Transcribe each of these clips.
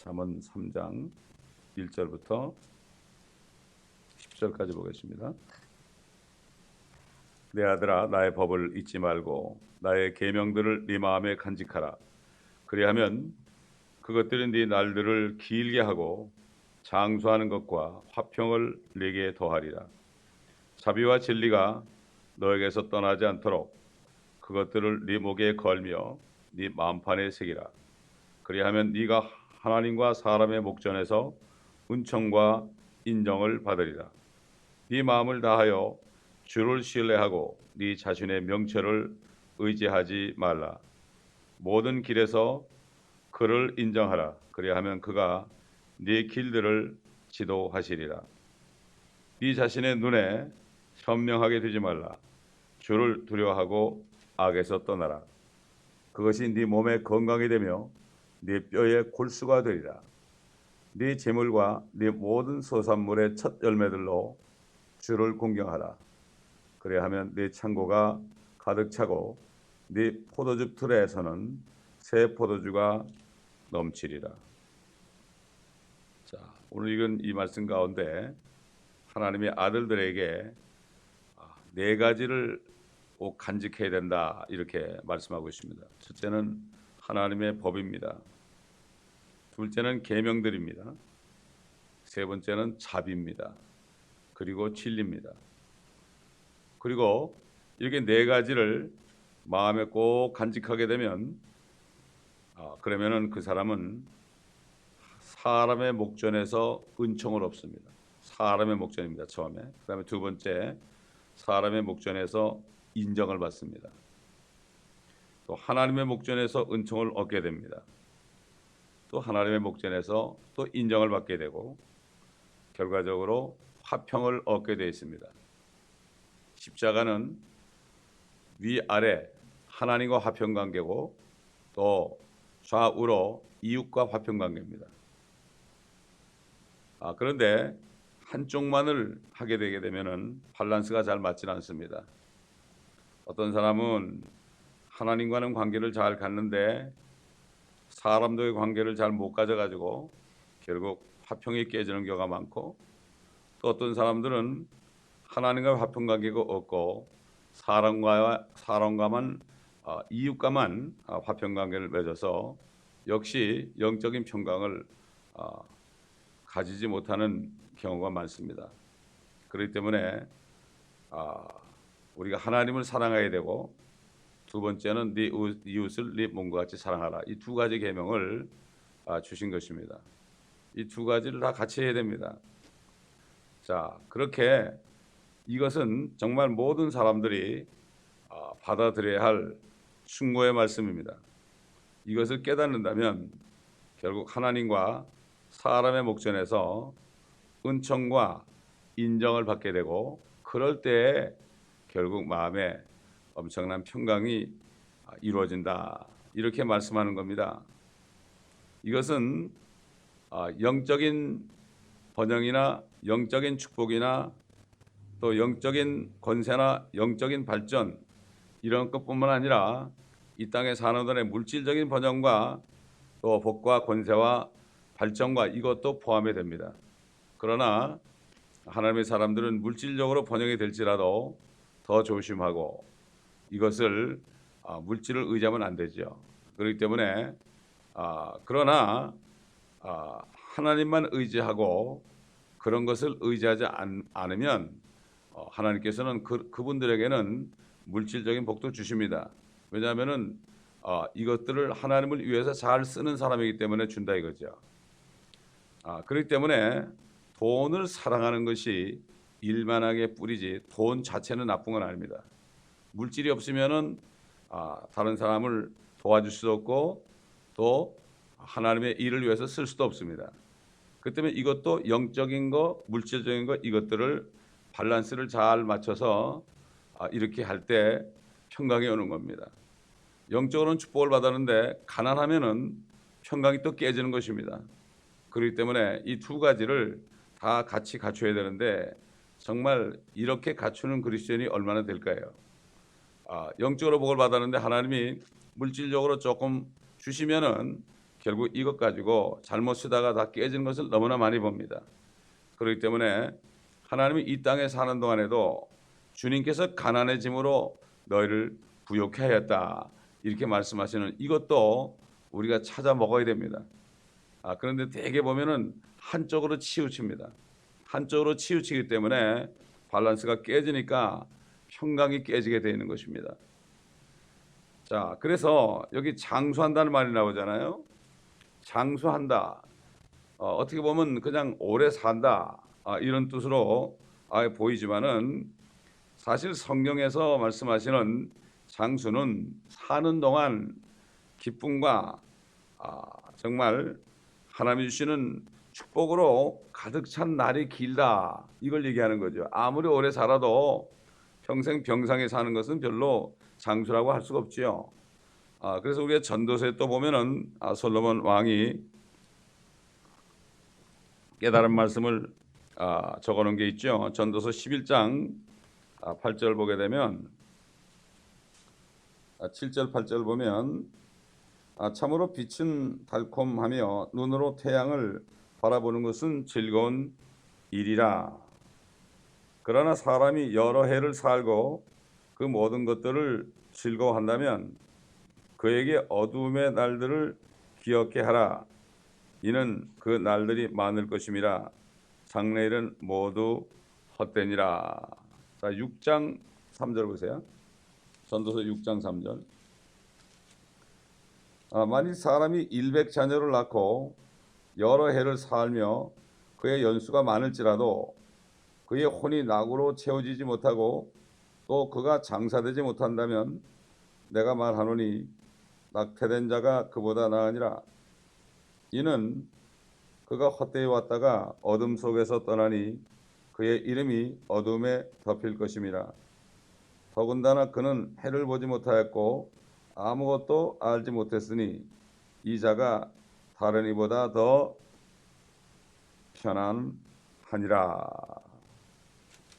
잠언 3장 1절부터 10절까지 보겠습니다. 내 아들아, 나의 법을 잊지 말고 나의 계명들을 네 마음에 간직하라. 그리하면 그것들은 네 날들을 길게 하고 장수하는 것과 화평을 네게 더하리라. 자비와 진리가 너에게서 떠나지 않도록 그것들을 네 목에 걸며 네 마음판에 새기라. 그리하면 네가 하나님과 사람의 목전에서 은총과 인정을 받으리라. 네 마음을 다하여 주를 신뢰하고 네 자신의 명철을 의지하지 말라. 모든 길에서 그를 인정하라. 그리하면 그가 네 길들을 지도하시리라. 네 자신의 눈에 현명하게 되지 말라. 주를 두려워하고 악에서 떠나라. 그것이 네 몸의 건강이 되며 네 뼈의 골수가 되리라. 네 재물과 네 모든 소산물의 첫 열매들로 주를 공경하라. 그래야하면 네 창고가 가득 차고 네 포도즙 틀에서는 새 포도주가 넘치리라. 자, 오늘 읽은 이 말씀 가운데 하나님의 아들들에게 네 가지를 꼭 간직해야 된다, 이렇게 말씀하고 있습니다. 첫째는 하나님의 법입니다. 둘째는 계명들입니다. 세 번째는 자비입니다. 그리고 진리입니다. 그리고 이렇게 네 가지를 마음에 꼭 간직하게 되면 그러면은 그 사람은 사람의 목전에서 은총을 얻습니다. 사람의 목전입니다. 처음에. 그다음에 두 번째, 사람의 목전에서 인정을 받습니다. 또 하나님의 목전에서 은총을 얻게 됩니다. 또 하나님의 목전에서 또 인정을 받게 되고 결과적으로 화평을 얻게 되어 있습니다. 십자가는 위아래 하나님과 화평관계고 또 좌우로 이웃과 화평관계입니다. 그런데 한쪽만을 하게 되게 되면은 밸런스가 잘 맞지는 않습니다. 어떤 사람은 하나님과는 관계를 잘 갖는데 사람들의 관계를 잘 못 가져가지고 결국 화평이 깨지는 경우가 많고, 또 어떤 사람들은 하나님과 화평 관계가 없고 사람과만 이웃과만 화평 관계를 맺어서 역시 영적인 평강을 가지지 못하는 경우가 많습니다. 그렇기 때문에 우리가 하나님을 사랑해야 되고, 두 번째는 네 이웃을 네 몸과 같이 사랑하라. 이 두 가지 계명을 주신 것입니다. 이 두 가지를 다 같이 해야 됩니다. 자, 그렇게 이것은 정말 모든 사람들이 받아들여야 할 충고의 말씀입니다. 이것을 깨닫는다면 결국 하나님과 사람의 목전에서 은총과 인정을 받게 되고, 그럴 때에 결국 마음에 엄청난 평강이 이루어진다, 이렇게 말씀하는 겁니다. 이것은 영적인 번영이나 영적인 축복이나 또 영적인 권세나 영적인 발전, 이런 것뿐만 아니라 이 땅에 사는 동안의 물질적인 번영과 또 복과 권세와 발전과 이것도 포함이 됩니다. 그러나 하나님의 사람들은 물질적으로 번영이 될지라도 더 조심하고 이것을 물질을 의지하면 안 되죠. 그렇기 때문에 그러나 하나님만 의지하고 그런 것을 의지하지 않으면 하나님께서는 그분들에게는 물질적인 복도 주십니다. 왜냐하면은 이것들을 하나님을 위해서 잘 쓰는 사람이기 때문에 준다 이거죠. 그렇기 때문에 돈을 사랑하는 것이 일만하게 뿌리지 돈 자체는 나쁜 건 아닙니다. 물질이 없으면은 다른 사람을 도와줄 수도 없고 또 하나님의 일을 위해서 쓸 수도 없습니다. 그렇기 때문에 이것도 영적인 거, 물질적인 거, 이것들을 밸런스를 잘 맞춰서 이렇게 할 때 평강이 오는 겁니다. 영적으로는 축복을 받았는데 가난하면은 평강이 또 깨지는 것입니다. 그렇기 때문에 이 두 가지를 다 같이 갖춰야 되는데 정말 이렇게 갖추는 그리스도인이 얼마나 될까요? 영적으로 복을 받았는데 하나님이 물질적으로 조금 주시면은 결국 이것 가지고 잘못 쓰다가 다 깨지는 것을 너무나 많이 봅니다. 그렇기 때문에 하나님이 이 땅에 사는 동안에도 주님께서 가난의 짐으로 너희를 부욕해 하였다 이렇게 말씀하시는 이것도 우리가 찾아 먹어야 됩니다. 그런데 대개 보면은 한쪽으로 치우칩니다. 한쪽으로 치우치기 때문에 밸런스가 깨지니까 평강이 깨지게 되어 있는 것입니다. 자, 그래서 여기 장수한다는 말이 나오잖아요. 장수한다. 어떻게 보면 그냥 오래 산다 이런 뜻으로 보이지만은 사실 성경에서 말씀하시는 장수는 사는 동안 기쁨과 정말 하나님이 주시는 축복으로 가득 찬 날이 길다 이걸 얘기하는 거죠. 아무리 오래 살아도 평생 병상에 사는 것은 별로 장수라고 할 수가 없지요. 그래서 우리가 전도서에 또 보면은 솔로몬 왕이 깨달은 말씀을 적어놓은 게 있죠. 전도서 11장 8절 보게 되면 7절 8절 보면 참으로 빛은 달콤하며 눈으로 태양을 바라보는 것은 즐거운 일이라. 그러나 사람이 여러 해를 살고 그 모든 것들을 즐거워한다면 그에게 어두움의 날들을 기억게 하라. 이는 그 날들이 많을 것임이라. 장래일은 모두 헛되니라. 자, 6장 3절 보세요. 전도서 6장 3절. 만일 사람이 100자녀를 낳고 여러 해를 살며 그의 연수가 많을지라도 그의 혼이 낙으로 채워지지 못하고 또 그가 장사되지 못한다면 내가 말하노니 낙태된 자가 그보다 나으니라. 이는 그가 헛되이 왔다가 어둠 속에서 떠나니 그의 이름이 어둠에 덮일 것임이라. 더군다나 그는 해를 보지 못하였고 아무것도 알지 못했으니 이 자가 다른 이보다 더 편안하니라.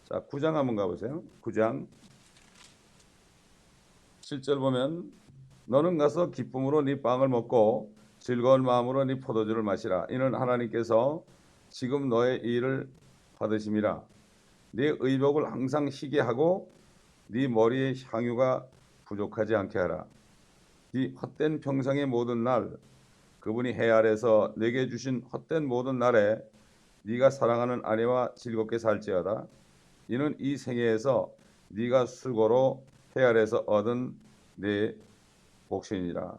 자, 9장 한번 가보세요. 9장 7절 보면 너는 가서 기쁨으로 네 빵을 먹고 즐거운 마음으로 네 포도주를 마시라. 이는 하나님께서 지금 너의 일을 받으심이라. 네 의복을 항상 희게 하고 네 머리의 향유가 부족하지 않게 하라. 네 헛된 평생의 모든 날 그분이 해 아래서 내게 주신 헛된 모든 날에 네가 사랑하는 아내와 즐겁게 살지어다. 이는 이 생애에서 네가 수고로 해 아래서 얻은 네 복신이라.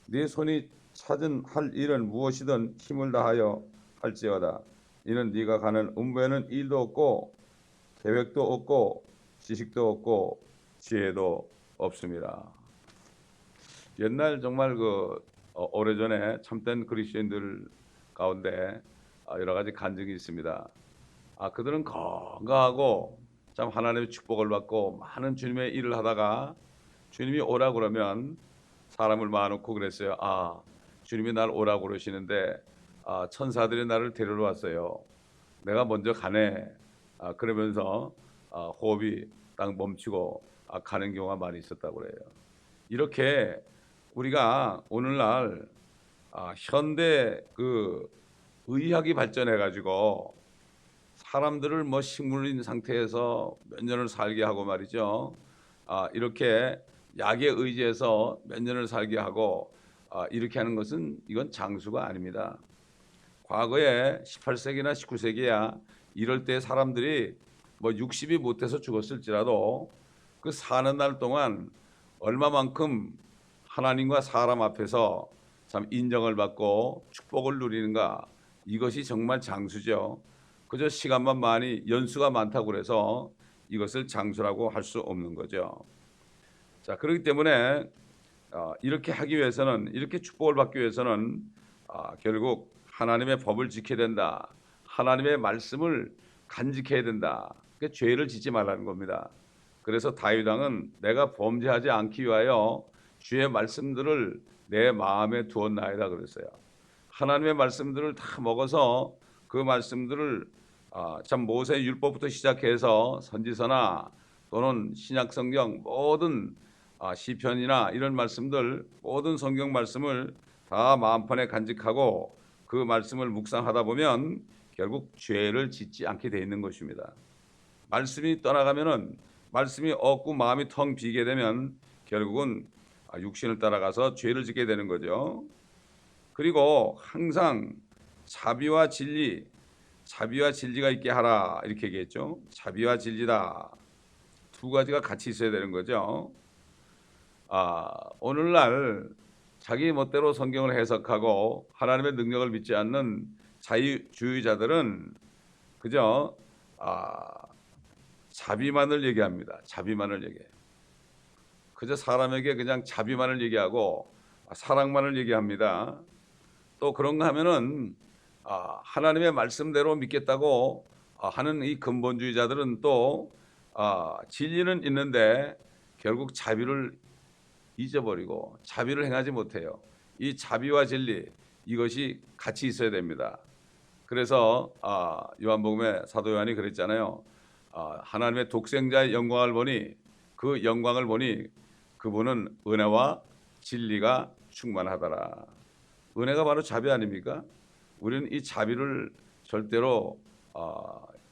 네 손이 찾은 할 일은 무엇이든 힘을 다하여 할지어다. 이는 네가 가는 음부에는 일도 없고 계획도 없고 지식도 없고 지혜도 없습니다. 옛날 정말 오래전에 참된 그리스도인들 가운데 여러 가지 간증이 있습니다. 그들은 건강하고 참 하나님의 축복을 받고 많은 주님의 일을 하다가 주님이 오라 그러면 사람을 모아놓고 그랬어요. 주님이 날 오라고 그러시는데 천사들이 나를 데리러 왔어요. 내가 먼저 가네. 그러면서 호흡이 딱 멈추고 가는 경우가 많이 있었다고 그래요. 이렇게 우리가 오늘날 현대 의학이 발전해 가지고 사람들을 식물인 상태에서 몇 년을 살게 하고 말이죠. 이렇게 약에 의지해서 몇 년을 살게 하고 이렇게 하는 것은 이건 장수가 아닙니다. 과거에 18세기나 19세기야 이럴 때 사람들이 60이 못 돼서 죽었을지라도 그 사는 날 동안 얼마만큼 하나님과 사람 앞에서 참 인정을 받고 축복을 누리는가, 이것이 정말 장수죠. 그저 시간만 많이 연수가 많다고 해서 이것을 장수라고 할 수 없는 거죠. 자, 그렇기 때문에 이렇게 하기 위해서는, 이렇게 축복을 받기 위해서는 결국 하나님의 법을 지켜야 된다. 하나님의 말씀을 간직해야 된다. 그러니까 죄를 짓지 말라는 겁니다. 그래서 다윗 왕은 내가 범죄하지 않기 위하여 주의 말씀들을 내 마음에 두었나이다 그랬어요. 하나님의 말씀들을 다 먹어서 그 말씀들을 참 모세 율법부터 시작해서 선지서나 또는 신약 성경 모든 시편이나 이런 말씀들, 모든 성경 말씀을 다 마음판에 간직하고 그 말씀을 묵상하다 보면 결국 죄를 짓지 않게 돼 있는 것입니다. 말씀이 떠나가면은, 말씀이 없고 마음이 텅 비게 되면 결국은 육신을 따라가서 죄를 짓게 되는 거죠. 그리고 항상 자비와 진리가 있게 하라 이렇게 얘기했죠. 자비와 진리다, 두 가지가 같이 있어야 되는 거죠. 오늘날 자기 멋대로 성경을 해석하고 하나님의 능력을 믿지 않는 자유주의자들은 그저 자비만을 얘기합니다. 자비만을 얘기해요. 그저 사람에게 그냥 자비만을 얘기하고 사랑만을 얘기합니다. 또 그런가 하면은 하나님의 말씀대로 믿겠다고 하는 이 근본주의자들은 또 진리는 있는데 결국 자비를 잊어버리고 자비를 행하지 못해요. 이 자비와 진리, 이것이 같이 있어야 됩니다. 그래서 요한복음에 사도 요한이 그랬잖아요. 하나님의 독생자의 영광을 보니, 그 영광을 보니 그분은 은혜와 진리가 충만하더라. 은혜가 바로 자비 아닙니까? 우리는 이 자비를 절대로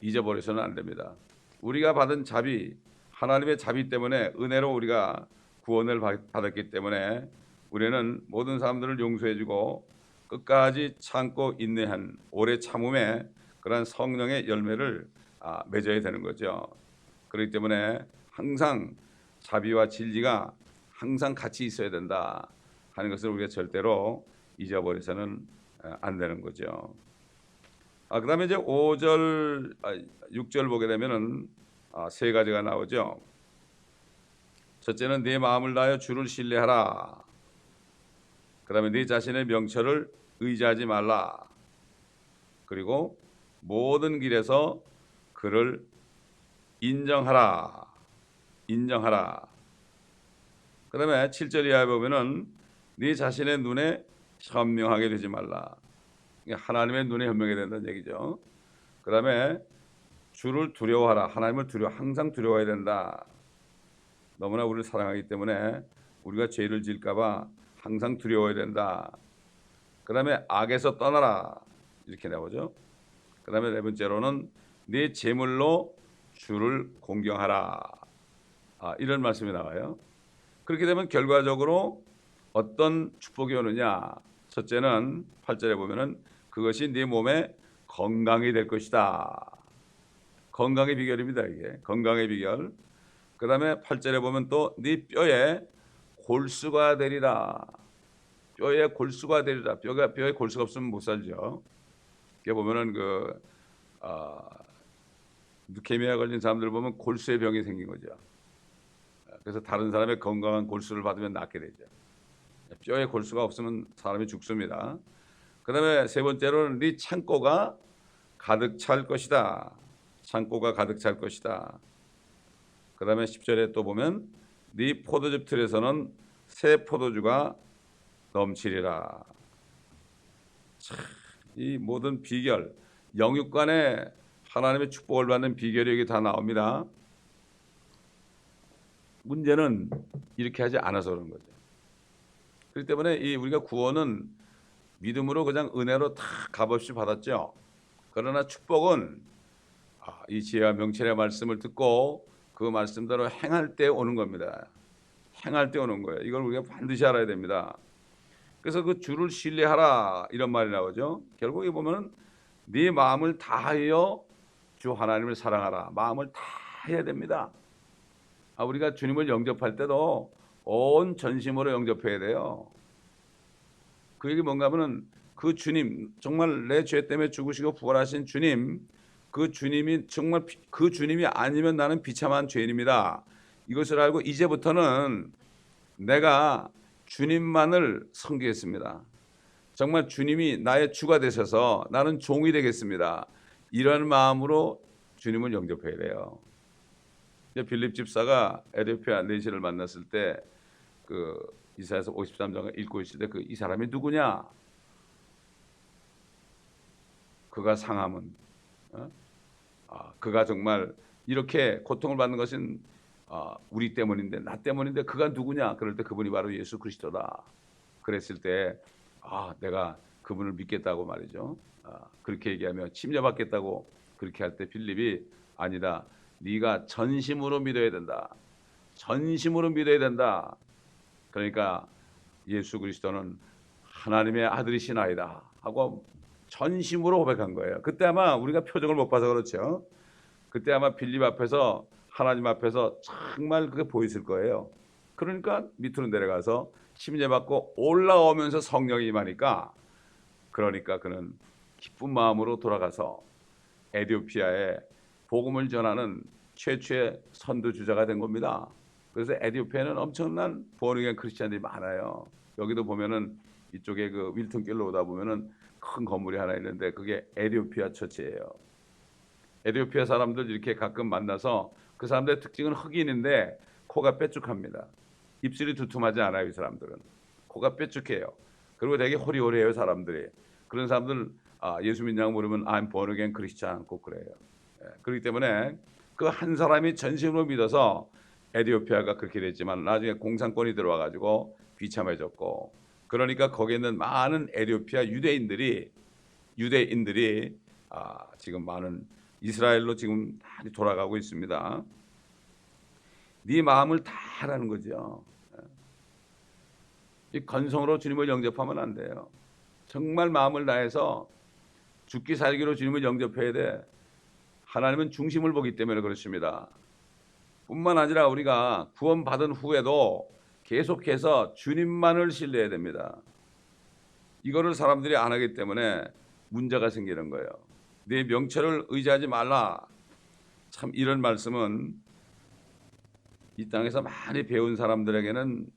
잊어버려서는 안 됩니다. 우리가 받은 자비, 하나님의 자비 때문에, 은혜로 우리가 구원을 받았기 때문에 우리는 모든 사람들을 용서해주고 끝까지 참고 인내한 오래 참음의 그런 성령의 열매를 맺어야 되는 거죠. 그렇기 때문에 항상 자비와 진리가 항상 같이 있어야 된다 하는 것을 우리가 절대로 잊어버려서는 안 되는 거죠. 그 다음에 이제 5절, 6절 보게 되면은 세 가지가 나오죠. 첫째는 네 마음을 다하여 주를 신뢰하라. 그 다음에 네 자신의 명철을 의지하지 말라. 그리고 모든 길에서 그를 인정하라. 그 다음에 7절 이하에 보면은 네 자신의 눈에 현명하게 되지 말라. 하나님의 눈에 현명해야 된다는 얘기죠. 그 다음에 주를 두려워하라. 하나님을 항상 두려워해야 된다. 너무나 우리를 사랑하기 때문에 우리가 죄를 지을까 봐 항상 두려워해야 된다. 그 다음에 악에서 떠나라 이렇게 나오죠. 그 다음에 네 번째로는 네 재물로 주를 공경하라. 이런 말씀이 나와요. 그렇게 되면 결과적으로 어떤 축복이 오느냐. 첫째는 8절에 보면은 그것이 네 몸에 건강이 될 것이다. 건강의 비결입니다. 이게 건강의 비결. 그 다음에 8절에 보면 또 네 뼈에 골수가 되리라. 뼈에 골수가 되리라. 뼈에 골수가 없으면 못 살죠. 이게 보면은 루케미아 걸린 사람들 보면 골수의 병이 생긴 거죠. 그래서 다른 사람의 건강한 골수를 받으면 낫게 되죠. 뼈에 골수가 없으면 사람이 죽습니다. 그 다음에 세 번째로는 네 창고가 가득 찰 것이다. 창고가 가득 찰 것이다. 그 다음에 10절에 또 보면 네 포도즙 틀에서는 새 포도주가 넘치리라. 참, 이 모든 비결, 영육간에 하나님의 축복을 받는 비결이 여기 다 나옵니다. 문제는 이렇게 하지 않아서 그런 거죠. 그렇기 때문에 우리가 구원은 믿음으로 그냥 은혜로 다 값없이 받았죠. 그러나 축복은 이 지혜와 명철의 말씀을 듣고 그 말씀대로 행할 때 오는 겁니다. 행할 때 오는 거예요. 이걸 우리가 반드시 알아야 됩니다. 그래서 그 주를 신뢰하라 이런 말이 나오죠. 결국에 보면 네 마음을 다하여 주 하나님을 사랑하라. 마음을 다 해야 됩니다. 우리가 주님을 영접할 때도 온 전심으로 영접해야 돼요. 그 얘기 뭔가 하면은 그 주님, 정말 내 죄 때문에 죽으시고 부활하신 주님, 그 주님이 정말 그 주님이 아니면 나는 비참한 죄인입니다. 이것을 알고 이제부터는 내가 주님만을 섬기겠습니다. 정말 주님이 나의 주가 되셔서 나는 종이 되겠습니다. 이런 마음으로 주님을 영접해야 돼요. 빌립 집사가 에디오피아 내시를 만났을 때 이사야서 53장을 읽고 있을 때 이 사람이 누구냐? 그가 상함은 그가 정말 이렇게 고통을 받는 것은 우리 때문인데, 나 때문인데 그가 누구냐? 그럴 때 그분이 바로 예수 그리스도다. 그랬을 때 내가 그분을 믿겠다고 말이죠. 그렇게 얘기하며 침례받겠다고 그렇게 할 때 빌립이 아니다. 네가 전심으로 믿어야 된다. 전심으로 믿어야 된다. 그러니까 예수 그리스도는 하나님의 아들이시나이다 하고 전심으로 고백한 거예요. 그때 아마 우리가 표정을 못 봐서 그렇죠. 그때 아마 빌립 앞에서 하나님 앞에서 정말 그게 보였을 거예요. 그러니까 밑으로 내려가서 침례받고 올라오면서 성령이 임하니까 그러니까 그는 기쁜 마음으로 돌아가서 에티오피아에 복음을 전하는 최초의 선두주자가 된 겁니다. 그래서 에티오피아에는 엄청난 born-again 크리스찬들이 많아요. 여기도 보면은 이쪽에 그 윌튼길로 오다 보면은 큰 건물이 하나 있는데 그게 에티오피아 처치예요. 에티오피아 사람들 이렇게 가끔 만나서 그 사람들의 특징은 흑인인데 코가 뾰족합니다. 입술이 두툼하지 않아요. 이 사람들은 코가 뾰족해요. 그리고 되게 호리호리해요. 사람들이. 그런 사람들 예수 믿냐고 물으면 I'm born again 크리스찬 꼭 그래요. 그렇기 때문에 그 한 사람이 전심으로 믿어서 에티오피아가 그렇게 됐지만 나중에 공산권이 들어와 가지고 비참해졌고 그러니까 거기에 있는 많은 에티오피아 유대인들이 지금 많은 이스라엘로 지금 많이 돌아가고 있습니다. 네 마음을 다 하라는 거죠. 이 건성으로 주님을 영접하면 안 돼요. 정말 마음을 다해서 죽기 살기로 주님을 영접해야 돼. 하나님은 중심을 보기 때문에 그렇습니다. 뿐만 아니라 우리가 구원받은 후에도 계속해서 주님만을 신뢰해야 됩니다. 이거를 사람들이 안 하기 때문에 문제가 생기는 거예요. 내 명철을 의지하지 말라. 참 이런 말씀은 이 땅에서 많이 배운 사람들에게는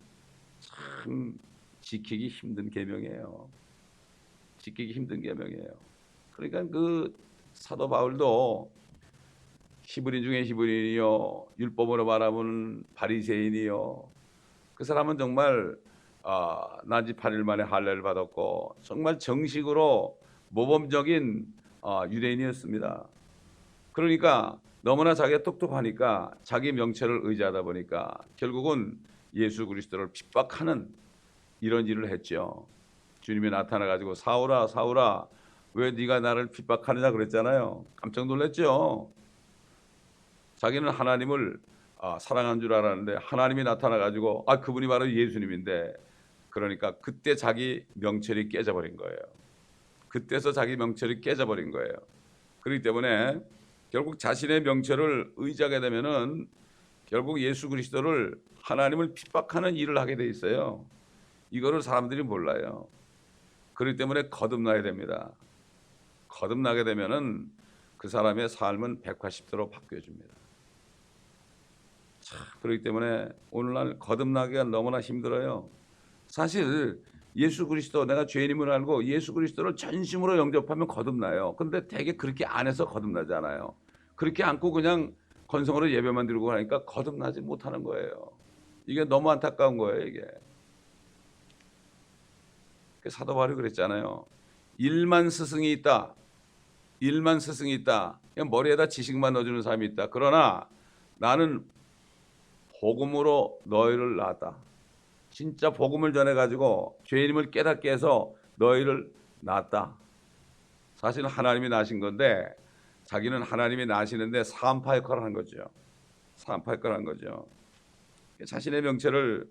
참 지키기 힘든 계명이에요. 지키기 힘든 계명이에요. 그러니까 그 사도 바울도 히브리인 중에 히브리인이요 율법으로 바라보는 바리새인이요 그 사람은 정말 난지 8일 만에 할례를 받았고 정말 정식으로 모범적인 유대인이었습니다. 그러니까 너무나 자기가 똑똑하니까 자기 명철을 의지하다 보니까 결국은 예수 그리스도를 핍박하는 이런 일을 했죠. 주님이 나타나 가지고 사울아 사울아 왜 네가 나를 핍박하느냐 그랬잖아요. 깜짝 놀랐죠. 자기는 하나님을 사랑한 줄 알았는데 하나님이 나타나 가지고 그분이 바로 예수님인데 그러니까 그때 자기 명철이 깨져버린 거예요. 그때서 자기 명철이 깨져버린 거예요. 그렇기 때문에 결국 자신의 명철을 의지하게 되면은 결국 예수 그리스도를 하나님을 핍박하는 일을 하게 돼 있어요. 이거를 사람들이 몰라요. 그렇기 때문에 거듭나야 됩니다. 거듭나게 되면은 그 사람의 삶은 180도로 바뀌어집니다. 그렇기 때문에 오늘날 거듭나기가 너무나 힘들어요. 사실 예수 그리스도 내가 죄인임을 알고 예수 그리스도를 전심으로 영접하면 거듭나요. 근데 되게 그렇게 안 해서 거듭나지 않아요. 그렇게 않고 그냥 건성으로 예배만 드리고 하니까 거듭나지 못하는 거예요. 이게 너무 안타까운 거예요. 이게 사도 바울이 그랬잖아요. 일만 스승이 있다. 일만 스승이 있다. 그냥 머리에다 지식만 넣어주는 사람이 있다. 그러나 나는 복음으로 너희를 낳았다. 진짜 복음을 전해가지고 죄인임을 깨닫게 해서 너희를 낳았다. 사실은 하나님이 낳으신 건데 자기는 하나님이 낳으시는데 사안파 역할을 한 거죠. 사안파 역할을 한 거죠. 자신의 명철을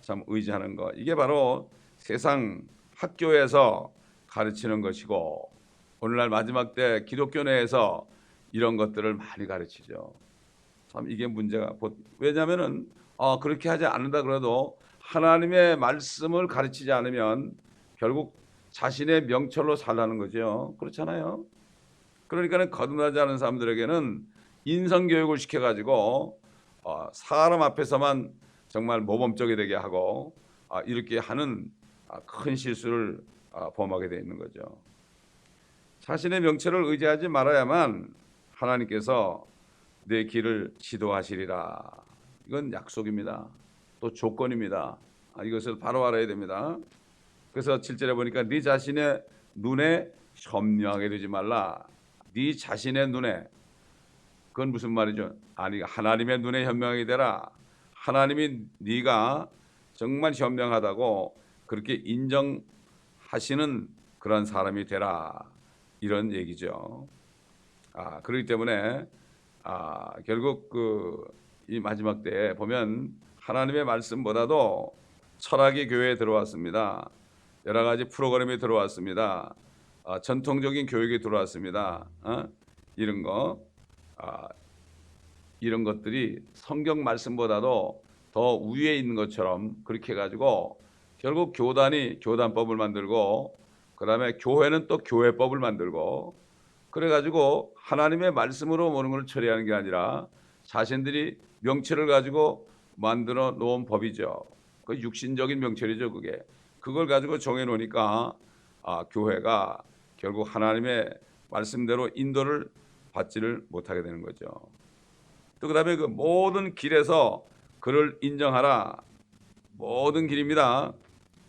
참 의지하는 것. 이게 바로 세상 학교에서 가르치는 것이고 오늘날 마지막 때 기독교 내에서 이런 것들을 많이 가르치죠. 참 이게 문제가 왜냐하면은 그렇게 하지 않는다 그래도 하나님의 말씀을 가르치지 않으면 결국 자신의 명철로 살라는 거죠. 그렇잖아요. 그러니까는 거듭나지 않은 사람들에게는 인성 교육을 시켜가지고 사람 앞에서만 정말 모범적이 되게 하고 이렇게 하는 큰 실수를 범하게 되어 있는 거죠. 자신의 명철을 의지하지 말아야만 하나님께서 내 길을 지도하시리라. 이건 약속입니다. 또 조건입니다. 이것을 바로 알아야 됩니다. 그래서 7절에 보니까 네 자신의 눈에 현명하게 되지 말라. 네 자신의 눈에 그건 무슨 말이죠? 아니 하나님의 눈에 현명하게 되라. 하나님이 네가 정말 현명하다고 그렇게 인정하시는 그런 사람이 되라, 이런 얘기죠. 그렇기 때문에 결국 이 마지막 때에 보면 하나님의 말씀보다도 철학의 교회에 들어왔습니다. 여러 가지 프로그램이 들어왔습니다. 전통적인 교육이 들어왔습니다. 이런 거 이런 것들이 성경 말씀보다도 더 위에 있는 것처럼 그렇게 해가지고 결국 교단이 교단법을 만들고, 그 다음에 교회는 또 교회법을 만들고, 그래가지고 하나님의 말씀으로 모든 걸 처리하는 게 아니라 자신들이 명철을 가지고 만들어 놓은 법이죠. 그 육신적인 명철이죠. 그걸 가지고 정해 놓으니까 교회가 결국 하나님의 말씀대로 인도를 받지를 못하게 되는 거죠. 또 그다음에 그 모든 길에서 그를 인정하라. 모든 길입니다.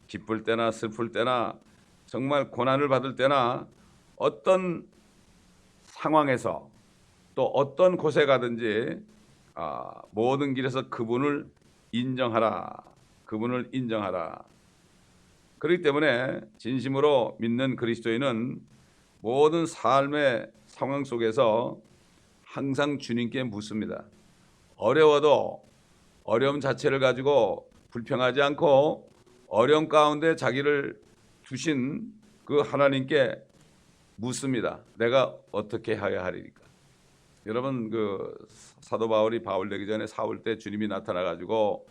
기쁠 때나 슬플 때나 정말 고난을 받을 때나 어떤 상황에서 또 어떤 곳에 가든지 모든 길에서 그분을 인정하라. 그분을 인정하라. 그렇기 때문에 진심으로 믿는 그리스도인은 모든 삶의 상황 속에서 항상 주님께 묻습니다. 어려워도 어려움 자체를 가지고 불평하지 않고 어려움 가운데 자기를 두신 그 하나님께 묻습니다. 내가 어떻게 해야 하리까? 여러분, 그 사도 바울이 바울 되기 전에 사울 때 주님이 나타나 가지고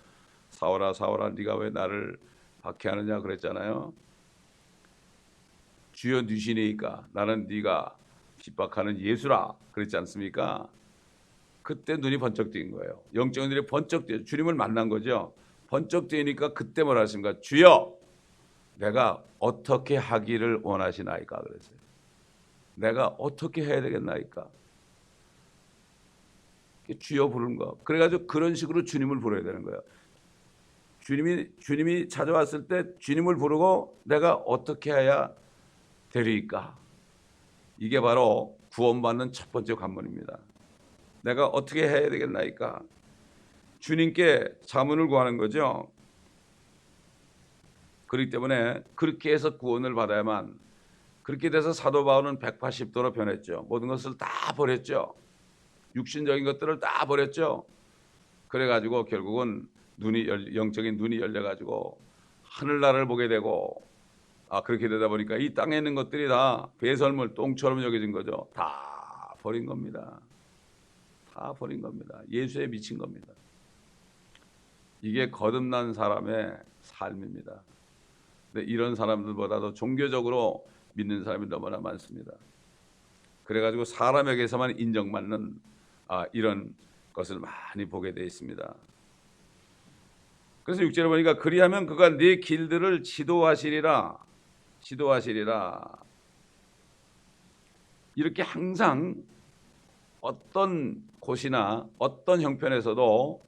사울아 사울아 네가 왜 나를 박해하느냐 그랬잖아요. 주여 누시니까 나는 네가 핍박하는 예수라 그랬지 않습니까? 그때 눈이 번쩍 뜨인 거예요. 영적인 눈이 번쩍 뜨여 주님을 만난 거죠. 번쩍 뜨이니까 그때 뭐라 하십니까? 주여 내가 어떻게 하기를 원하시나이까 그랬어요. 내가 어떻게 해야 되겠나이까? 주여 부르는 거. 그래가지고 그런 식으로 주님을 부르야 되는 거예요. 주님이 찾아왔을 때 주님을 부르고 내가 어떻게 해야 되리까? 이게 바로 구원받는 첫 번째 관문입니다. 내가 어떻게 해야 되겠나이까? 주님께 자문을 구하는 거죠. 그렇기 때문에 그렇게 해서 구원을 받아야만, 그렇게 돼서 사도 바울은 180도로 변했죠. 모든 것을 다 버렸죠. 육신적인 것들을 다 버렸죠. 그래가지고 결국은 영적인 눈이 열려가지고 하늘나라를 보게 되고, 그렇게 되다 보니까 이 땅에 있는 것들이 다 배설물 똥처럼 여겨진 거죠. 다 버린 겁니다. 다 버린 겁니다. 예수에 미친 겁니다. 이게 거듭난 사람의 삶입니다. 근데 이런 사람들보다도 종교적으로 믿는 사람이 너무나 많습니다. 그래가지고 사람에게서만 인정받는 이런 것을 많이 보게 되어 있습니다. 그래서 6절에 보니까 그리하면 그가 네 길들을 지도하시리라. 이렇게 항상 어떤 곳이나 어떤 형편에서도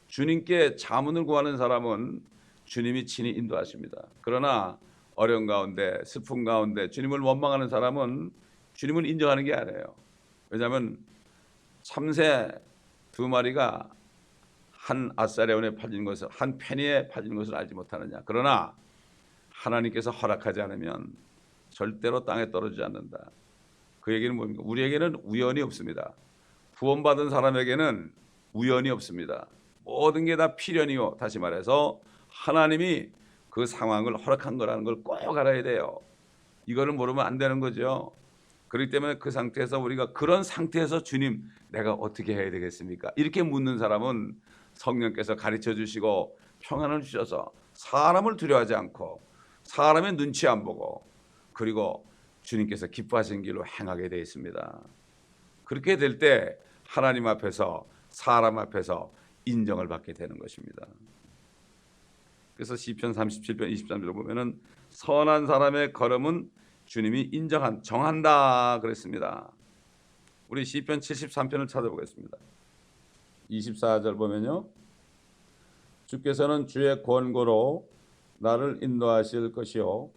주님께 자문을 구하는 사람은 주님이 친히 인도하십니다. 그러나 어려운 가운데 슬픔 가운데 주님을 원망하는 사람은 주님을 인정하는 게 아니에요. 왜냐하면 참새 2마리가 한 아사레온에 팔린 것을, 한 페니에 팔린 것을 알지 못하느냐. 그러나 하나님께서 허락하지 않으면 절대로 땅에 떨어지지 않는다. 그 얘기는 뭡니까? 우리에게는 우연이 없습니다. 구원받은 사람에게는 우연이 없습니다. 모든 게 다 필연이요. 다시 말해서 하나님이 그 상황을 허락한 거라는 걸 꼭 알아야 돼요. 이거를 모르면 안 되는 거죠. 그렇기 때문에 그 상태에서 우리가 그런 상태에서 주님 내가 어떻게 해야 되겠습니까? 이렇게 묻는 사람은 성령께서 가르쳐 주시고 평안을 주셔서 사람을 두려워하지 않고 사람의 눈치 안 보고 그리고 주님께서 기뻐하시는 길로 행하게 되어 있습니다. 그렇게 될 때 하나님 앞에서 사람 앞에서 인정을 받게 되는 것입니다. 그래서 시편 37편 23절을 보면은 선한 사람의 걸음은 주님이 정한다 그랬습니다. 우리 시편 73편을 찾아보겠습니다. 24절 보면요. 주께서는 주의 권고로 나를 인도하실 것이요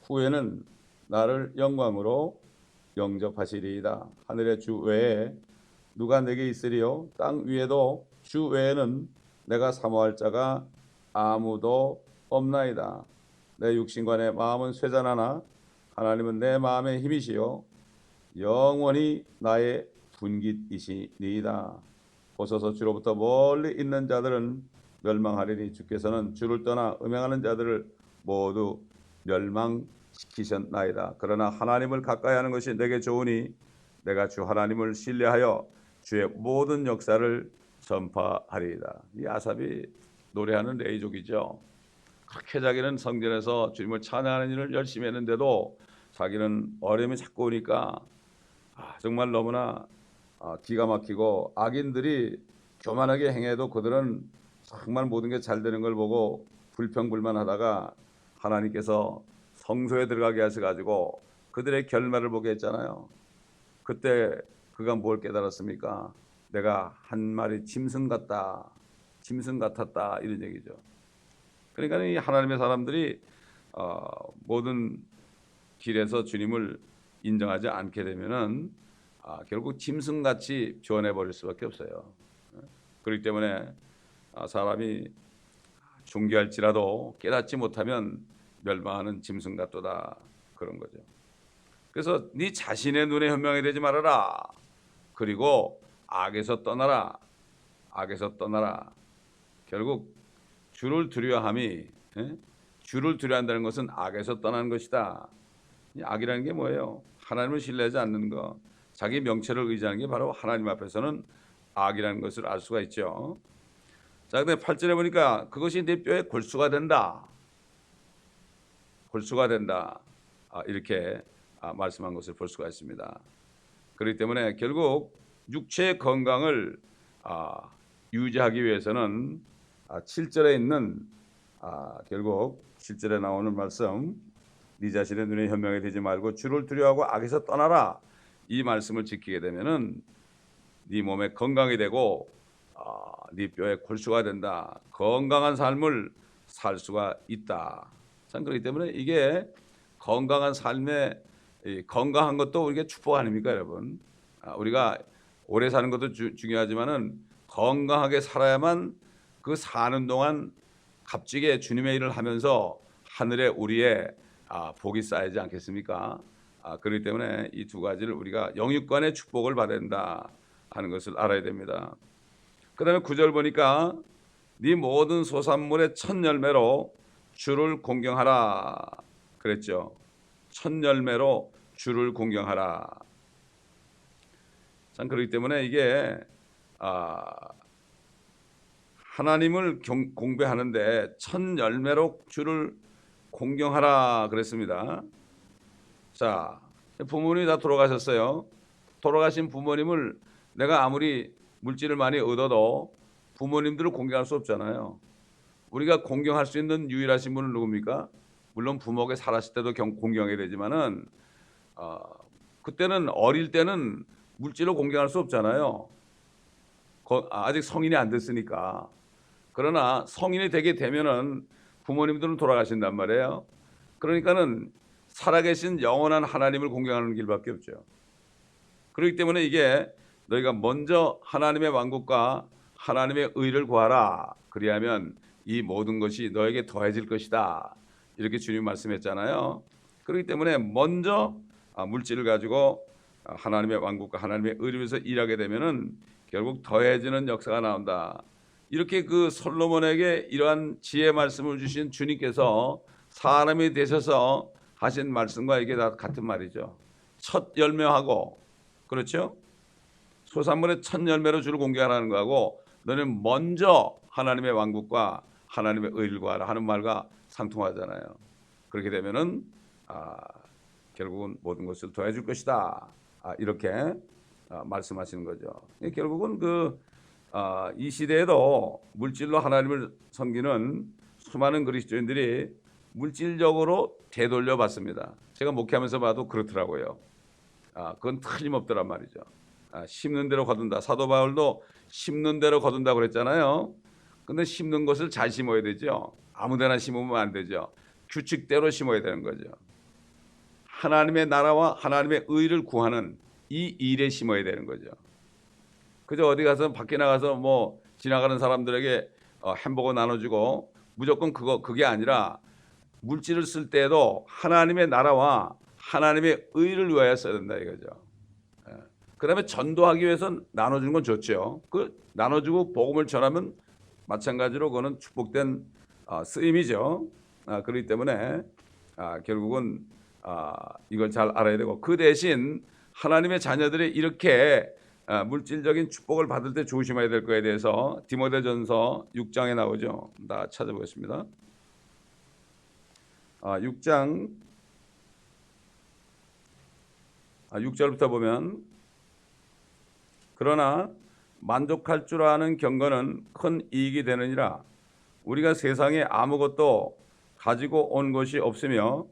후에는 나를 영광으로 영접하시리이다. 하늘의 주 외에 누가 내게 있으리요? 땅 위에도 주 외에는 내가 사모할 자가 아무도 없나이다. 내 육신과 내 마음은 쇠잔하나 하나님은 내 마음의 힘이시요 영원히 나의 분깃이시니이다. 보소서 주로부터 멀리 있는 자들은 멸망하리니 주께서는 주를 떠나 음행하는 자들을 모두 멸망시키셨나이다. 그러나 하나님을 가까이 하는 것이 내게 좋으니 내가 주 하나님을 신뢰하여 주의 모든 역사를 전파하리이다. 이 아삽이 노래하는 레이족이죠. 그렇게 자기는 성전에서 주님을 찬양하는 일을 열심히 했는데도 자기는 어려움이 자꾸 오니까 정말 너무나 기가 막히고 악인들이 교만하게 행해도 그들은 정말 모든 게 잘 되는 걸 보고 불평불만하다가 하나님께서 성소에 들어가게 하셔가지고 그들의 결말을 보게 했잖아요. 그때 그가 뭘 깨달았습니까? 내가 한 마리 짐승 같다, 짐승 같았다 이런 얘기죠. 그러니까 이 하나님의 사람들이 모든 길에서 주님을 인정하지 않게 되면은 결국 짐승같이 변해 버릴 수밖에 없어요. 그렇기 때문에 사람이 존귀할지라도 깨닫지 못하면 멸망하는 짐승 같도다 그런 거죠. 그래서 네 자신의 눈에 현명이 되지 말아라. 그리고 악에서 떠나라. 악에서 떠나라. 결국 주를 두려워함이 주를 두려워한다는 것은 악에서 떠나는 것이다. 악이라는 게 뭐예요? 하나님을 신뢰하지 않는 것, 자기 명체를 의지하는 게 바로 하나님 앞에서는 악이라는 것을 알 수가 있죠. 자, 근데 8절에 보니까 그것이 내 뼈에 골수가 된다. 골수가 된다. 이렇게 말씀한 것을 볼 수가 있습니다. 그렇기 때문에 결국 육체의 건강을 유지하기 위해서는 7절에 있는 결국 7절에 나오는 말씀, 네 자신의 눈에 현명이 되지 말고 주를 두려워하고 악에서 떠나라. 이 말씀을 지키게 되면은 네 몸에 건강이 되고 네 뼈에 골수가 된다. 건강한 삶을 살 수가 있다. 참 그렇기 때문에 이게 건강한 삶에 건강한 것도 우리가 축복 아닙니까, 여러분? 우리가 오래 사는 것도 중요하지만은 건강하게 살아야만 그 사는 동안 값지게 주님의 일을 하면서 하늘에 우리의 복이 쌓이지 않겠습니까? 그렇기 때문에 이 두 가지를 우리가 영육간의 축복을 받아야 된다 하는 것을 알아야 됩니다. 그 다음에 9절 보니까 네 모든 소산물의 첫 열매로 주를 공경하라 그랬죠. 첫 열매로 주를 공경하라. 참 그렇기 때문에 이게 하나님을 공배하는데 첫 열매로 주를 공경하라 그랬습니다. 자, 부모님이 다 돌아가셨어요. 돌아가신 부모님을 내가 아무리 물질을 많이 얻어도 부모님들을 공경할 수 없잖아요. 우리가 공경할 수 있는 유일하신 분은 누굽니까? 물론 부모가 살았을 때도 공경해야 되지만은 그때는 어릴 때는 물질로 공경할 수 없잖아요. 아직 성인이 안 됐으니까. 그러나 성인이 되게 되면은 부모님들은 돌아가신단 말이에요. 그러니까는 살아계신 영원한 하나님을 공경하는 길밖에 없죠. 그렇기 때문에 이게 너희가 먼저 하나님의 왕국과 하나님의 의를 구하라. 그리하면 이 모든 것이 너에게 더해질 것이다. 이렇게 주님 말씀했잖아요. 그렇기 때문에 먼저 물질을 가지고 하나님의 왕국과 하나님의 의를 위해서 일하게 되면은 결국 더해지는 역사가 나온다. 이렇게 그 솔로몬에게 이러한 지혜 말씀을 주신 주님께서 사람이 되셔서 하신 말씀과 이게 다 같은 말이죠. 첫 열매하고 그렇죠? 소산물의 첫 열매로 주를 공개하라는 거하고 너는 먼저 하나님의 왕국과 하나님의 의를 구하라 하는 말과 상통하잖아요. 그렇게 되면은 결국은 모든 것을 더해줄 것이다. 이렇게 말씀하시는 거죠. 결국은 이 시대에도 물질로 하나님을 섬기는 수많은 그리스도인들이 물질적으로 되돌려 받습니다. 제가 목회하면서 봐도 그렇더라고요. 그건 틀림없더란 말이죠. 심는 대로 거둔다. 사도 바울도 심는 대로 거둔다고 그랬잖아요. 근데 심는 것을 잘 심어야 되죠. 아무데나 심으면 안 되죠. 규칙대로 심어야 되는 거죠. 하나님의 나라와 하나님의 의를 구하는 이 일에 심어야 되는 거죠. 그저 어디 가서 밖에 나가서 뭐 지나가는 사람들에게 햄버거 나눠주고 무조건 그게 아니라 물질을 쓸 때에도 하나님의 나라와 하나님의 의를 위하여 써야 된다 이거죠. 그다음에 전도하기 위해서는 나눠주는 건 좋죠. 그 나눠주고 복음을 전하면 마찬가지로 그거는 축복된 쓰임이죠. 그렇기 때문에 결국은 이걸 잘 알아야 되고, 그 대신 하나님의 자녀들이 이렇게 물질적인 축복을 받을 때 조심해야 될 거에 대해서 디모데전서 6장에 나오죠. 다 찾아보겠습니다. 6장 6절부터 보면, 그러나 만족할 줄 아는 경건은 큰 이익이 되느니라. 우리가 세상에 아무것도 가지고 온 것이 없으며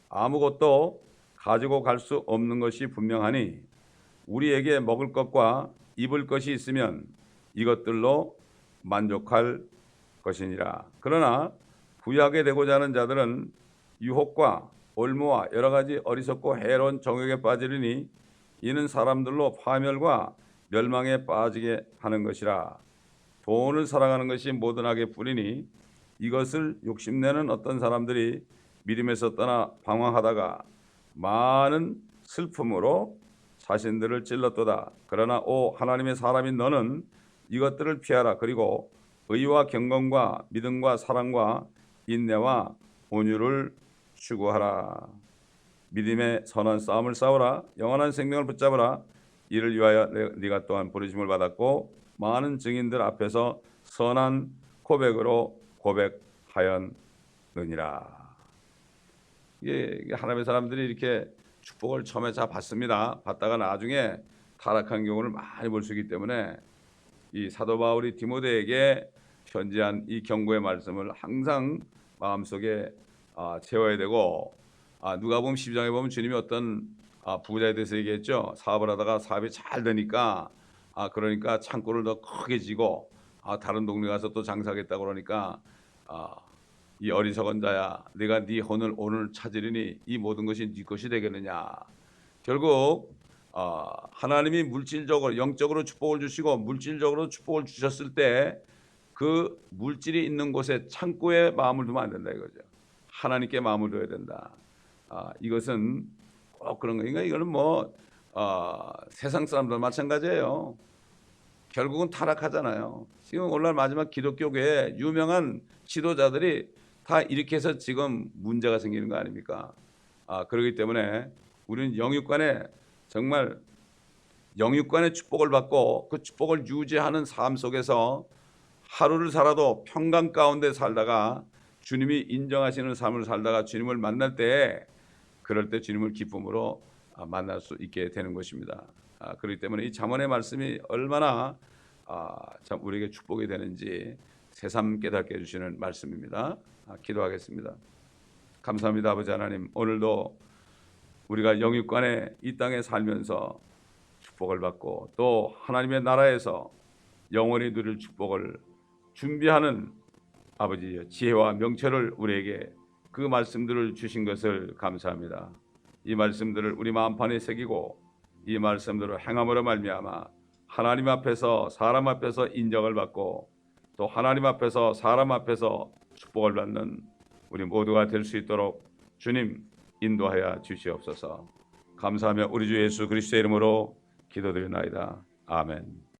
아무것도 가지고 갈 수 없는 것이 분명하니, 우리에게 먹을 것과 입을 것이 있으면 이것들로 만족할 것이니라. 그러나 부유하게 되고자 하는 자들은 유혹과 올무와 여러 가지 어리석고 해로운 정욕에 빠지리니 이는 사람들로 파멸과 멸망에 빠지게 하는 것이라. 돈을 사랑하는 것이 모든 악의 뿌리니 이것을 욕심내는 어떤 사람들이 믿음에서 떠나 방황하다가 많은 슬픔으로 자신들을 찔렀도다. 그러나 오 하나님의 사람인 너는 이것들을 피하라. 그리고 의와 경건과 믿음과 사랑과 인내와 온유를 추구하라. 믿음의 선한 싸움을 싸우라. 영원한 생명을 붙잡으라. 이를 위하여 네가 또한 부르심을 받았고 많은 증인들 앞에서 선한 고백으로 고백하였느니라. 이게 하나님의 사람들이 이렇게 축복을 처음에 잘 받습니다. 받다가 나중에 타락한 경우를 많이 볼 수 있기 때문에 이 사도 바울이 디모데에게 편지한 이 경고의 말씀을 항상 마음속에 채워야 되고, 누가복음 12장에 보면 주님이 어떤 부자에 대해서 얘기했죠. 사업을 하다가 사업이 잘 되니까 그러니까 창고를 더 크게 지고 다른 동네 가서 또 장사하겠다고 그러니까 이 어리석은 자야, 내가 네 혼을 오늘 찾으리니 이 모든 것이 네 것이 되겠느냐. 결국 하나님이 물질적으로 영적으로 축복을 주시고 물질적으로 축복을 주셨을 때 그 물질이 있는 곳에 창고에 마음을 두면 안 된다 이거죠. 하나님께 마음을 둬야 된다. 이것은 꼭 그런 거니까 이거는 세상 사람들 마찬가지예요. 결국은 타락하잖아요. 지금 오늘날 마지막 기독교계에 유명한 지도자들이 다 이렇게 해서 지금 문제가 생기는 거 아닙니까? 그렇기 때문에 우리는 정말 영육간의 축복을 받고 그 축복을 유지하는 삶 속에서 하루를 살아도 평강 가운데 살다가 주님이 인정하시는 삶을 살다가 주님을 만날 때, 그럴 때 주님을 기쁨으로 만날 수 있게 되는 것입니다. 그렇기 때문에 이 잠언의 말씀이 얼마나 참 우리에게 축복이 되는지 새삼 깨닫게 해주시는 말씀입니다. 기도하겠습니다. 감사합니다. 아버지 하나님, 오늘도 우리가 영육간에 이 땅에 살면서 축복을 받고 또 하나님의 나라에서 영원히 누릴 축복을 준비하는 아버지의 지혜와 명철을 우리에게 그 말씀들을 주신 것을 감사합니다. 이 말씀들을 우리 마음판에 새기고 이 말씀들을 행함으로 말미암아 하나님 앞에서 사람 앞에서 인정을 받고 또 하나님 앞에서 사람 앞에서 축복을 받는 우리 모두가 될 수 있도록 주님 인도하여 주시옵소서. 감사하며 우리 주 예수 그리스도의 이름으로 기도드리나이다. 아멘.